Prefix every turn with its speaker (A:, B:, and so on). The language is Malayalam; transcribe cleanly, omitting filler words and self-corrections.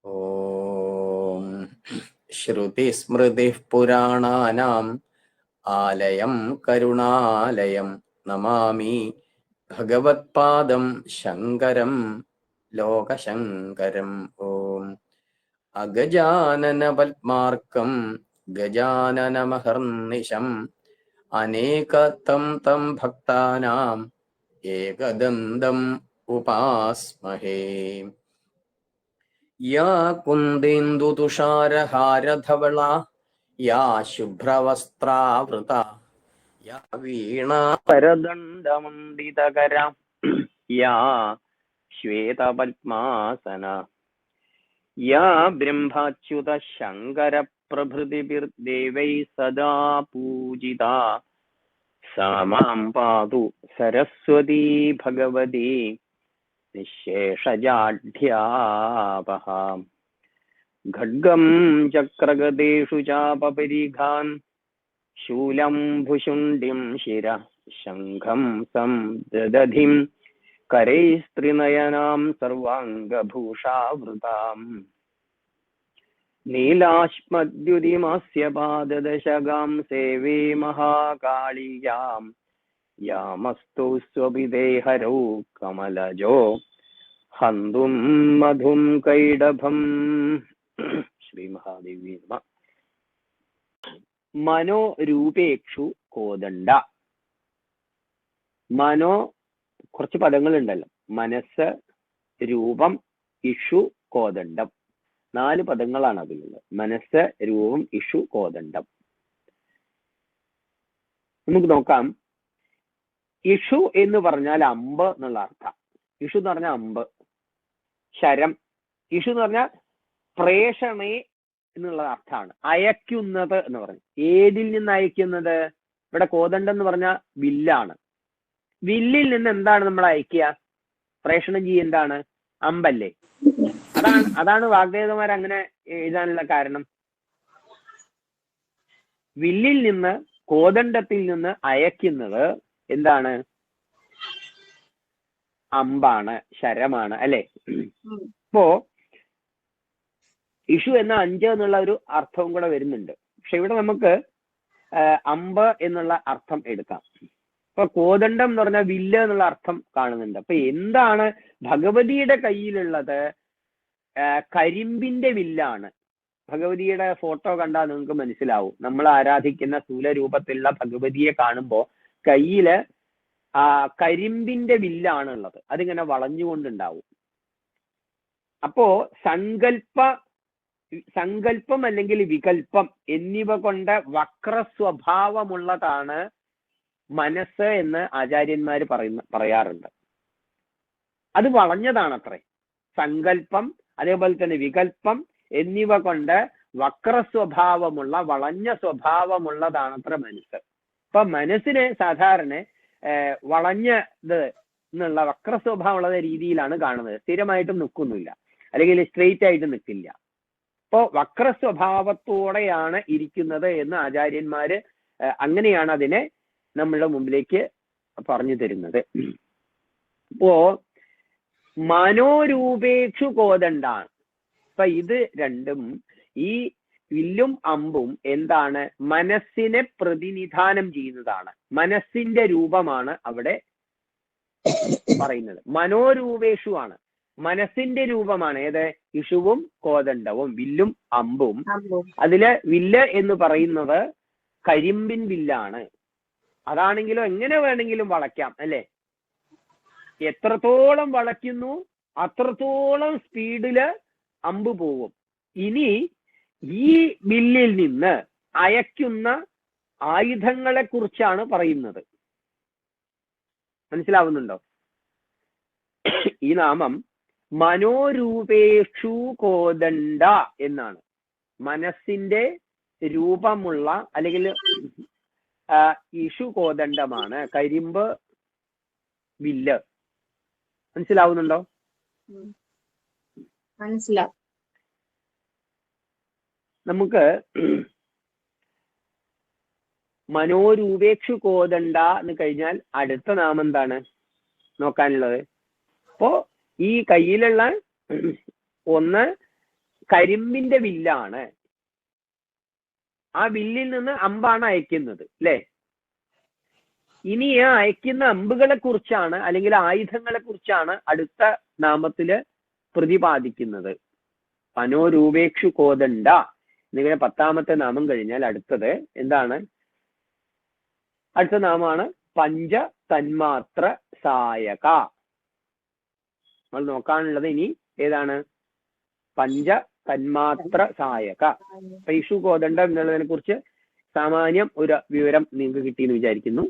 A: ഓം ശ്രുതിസ്മൃതിഃ പുരാണാനാം ആലയം കരുണാലയം നമാമി ഭഗവത്പാദം ശങ്കരം ലോകശങ്കരം. ഓം അഗജാനന പദ്മാർക്കം ഗജാനനമഹർനിശം അനേകതം തം ഭക്താനാം ഏകദന്തം ഉപാസ്മഹേ. യാ കുന്ദേന്ദുതുഷാരഹാരധവള യാ ശുഭ്രവസ്ത്രാവൃത യാ വീണാപരദണ്ഡമണ്ഡിതകര യാ ശ്വേതപദ്മാസന യാ ബ്രഹ്മാച്യുത ശങ്കര പ്രഭൃതിഭിർദേവൈ സദാ പൂജിതാ സാ മാം പാതു സരസ്വതീ ഭഗവതി നിശേഷജാഢ്യാപഹ. ഖഡ്ഗം ചക്രഗദേഷു ചാപപരിഘാൻ ശൂലം ഭുശുണ്ഡിം ശിര ശംഖം സംദധിം കരൈസ്ത്രിനയനാം സർവാംഗഭൂഷാവൃതാം നീലാശ്മദ്യുതിമാസ്യ പാദദശകാം സേവേ മഹാകാളിയാം യാമസ്തു സ്വപിദേഹരൗ കമലജോ ഹന്തും മധും കൈഡഭം. ശ്രീ മഹാദേവി നമഃ. മനോരൂപേക്ഷു കോദണ്ഡ. മനോ കുറച്ച് പദങ്ങളുണ്ടല്ലോ. മനസ്സ്, രൂപം, ഇഷു, കോദണ്ഡം. 4 പദങ്ങളാണ് അതിലുള്ളത്. മനസ്സ്, രൂപം, ഇഷു, കോദണ്ഡം. നമുക്ക് നോക്കാം. ഇഷു എന്ന് പറഞ്ഞാൽ അമ്പ് എന്നുള്ള അർത്ഥം. ഇഷു എന്ന് പറഞ്ഞാൽ അമ്പ്, ശരം. ഇഷു എന്ന് പറഞ്ഞാൽ പ്രേഷണേ എന്നുള്ള അർത്ഥമാണ്. അയക്കുന്നത് എന്ന് പറഞ്ഞു. ഏതിൽ നിന്ന് അയക്കുന്നത്? ഇവിടെ കോദണ്ഡം എന്ന് പറഞ്ഞാൽ വില്ലാണ്. വില്ലിൽ നിന്ന് എന്താണ് നമ്മൾ അയക്കുക? പ്രേഷണം ചെയ്യുക എന്താണ്? അമ്പല്ലേ. അതാണ് വാഗ്ദേവതമാർ അങ്ങനെ എഴുതാനുള്ള കാരണം. വില്ലിൽ നിന്ന്, കോദണ്ഡത്തിൽ നിന്ന് അയക്കുന്നത് എന്താണ്? അമ്പാണ്, ശരമാണ്, അല്ലെ? അപ്പോ ഇഷു എന്ന 5 എന്നുള്ള ഒരു അർത്ഥവും കൂടെ വരുന്നുണ്ട്. പക്ഷെ ഇവിടെ നമുക്ക് അമ്പ് എന്നുള്ള അർത്ഥം എടുക്കാം. അപ്പൊ കോദണ്ഡം എന്ന് പറഞ്ഞാൽ വില്ല് എന്നുള്ള അർത്ഥം കാണുന്നുണ്ട്. അപ്പൊ എന്താണ് ഭഗവതിയുടെ കയ്യിലുള്ളത്? കരിമ്പിന്റെ വില്ലാണ്. ഭഗവതിയുടെ ഫോട്ടോ കണ്ടാൽ നിങ്ങൾക്ക് മനസ്സിലാവും. നമ്മൾ ആരാധിക്കുന്ന സ്ഥൂലരൂപത്തിലുള്ള ഭഗവതിയെ കാണുമ്പോൾ കയ്യില് കരിമ്പിന്റെ വില്ലാണ് ഉള്ളത്. അതിങ്ങനെ വളഞ്ഞുകൊണ്ടുണ്ടാവും. അപ്പോ സങ്കല്പം അല്ലെങ്കിൽ വികല്പം എന്നിവ കൊണ്ട് വക്രസ്വഭാവമുള്ളതാണ് മനസ്സ് എന്ന് ആചാര്യന്മാര് പറയാറുണ്ട്. അത് വളഞ്ഞതാണത്രേ. സങ്കല്പം, അതേപോലെ തന്നെ വികല്പം എന്നിവ കൊണ്ട് വക്രസ്വഭാവമുള്ള, വളഞ്ഞ സ്വഭാവമുള്ളതാണത്ര മനസ്സ്. അപ്പൊ മനസ്സിന് സാധാരണ വളഞ്ഞത് എന്നുള്ള വക്രസ്വഭാവമുള്ള രീതിയിലാണ് കാണുന്നത്. സ്ഥിരമായിട്ടും നിൽക്കുന്നില്ല, അല്ലെങ്കിൽ സ്ട്രെയിറ്റ് ആയിട്ട് നിൽക്കില്ല. അപ്പോ വക്രസ്വഭാവത്തോടെയാണ് ഇരിക്കുന്നത് എന്ന് ആചാര്യന്മാര് അങ്ങനെയാണ് അതിനെ നമ്മളുടെ മുമ്പിലേക്ക് പറഞ്ഞു തരുന്നത്. അപ്പോ മനോരൂപേക്ഷു കോദണ്ഡാണ്. അപ്പൊ ഇത് രണ്ടും, ഈ വില്ലും അമ്പും എന്താണ്? മനസ്സിനെ പ്രതിനിധാനം ചെയ്യുന്നതാണ്. മനസ്സിന്റെ രൂപമാണ് അവിടെ പറയുന്നത്. മനോരൂപേഷു ആണ്, മനസ്സിന്റെ രൂപമാണ്. ഏത്? ഇഷുവും കോദണ്ഡവും, വില്ലും അമ്പും. അതില് വില്ല് എന്ന് പറയുന്നത് കരിമ്പിൻ വില്ലാണ്. അതാണെങ്കിലോ എങ്ങനെ വേണമെങ്കിലും വളയ്ക്കാം, അല്ലെ? എത്രത്തോളം വളയ്ക്കുന്നു അത്രത്തോളം സ്പീഡില് അമ്പ് പോവും. ഇനി ഈ വില്ലിൽ നിന്ന് അയക്കുന്ന ആയുധങ്ങളെ കുറിച്ചാണ് പറയുന്നത്. മനസ്സിലാവുന്നുണ്ടോ? ഈ നാമം മനോരൂപേക്ഷു കോദണ്ഡ എന്നാണ്. മനസ്സിന്റെ രൂപമുള്ള, അല്ലെങ്കിൽ ഇഷു കോദണ്ഡമാണ്, കരിമ്പ് വില്ല്. മനസ്സിലാവുന്നുണ്ടോ?
B: മനസ്സിലാവും.
A: നമുക്ക് മനോരൂപേക്ഷു കോദണ്ഡ എന്ന് കഴിഞ്ഞാൽ അടുത്ത നാമം എന്താണ് നോക്കാനുള്ളത്? അപ്പോ ഈ കയ്യിലുള്ള ഒന്ന് കരിമ്പിന്റെ വില്ലാണ്. ആ വില്ലിൽ നിന്ന് അമ്പാണ് അയക്കുന്നത് അല്ലെ. ഇനി ആ അയക്കുന്ന അമ്പുകളെ കുറിച്ചാണ് അല്ലെങ്കിൽ ആയുധങ്ങളെ കുറിച്ചാണ് അടുത്ത നാമത്തില് പ്രതിപാദിക്കുന്നത്. മനോരൂപേക്ഷു കോദണ്ഡ എന്നിങ്ങനെ 10ാമത്തെ നാമം കഴിഞ്ഞാൽ അടുത്തത് എന്താണ്? അടുത്ത നാമമാണ് പഞ്ച തന്മാത്ര സായക. നമ്മൾ നോക്കാനുള്ളത് ഇനി ഏതാണ്? പഞ്ച തന്മാത്ര സായക. ഇഷു കോദണ്ഡം എന്നുള്ളതിനെ കുറിച്ച് സാമാന്യം ഒരു വിവരം നിങ്ങൾക്ക് കിട്ടിയെന്ന് വിചാരിക്കുന്നു.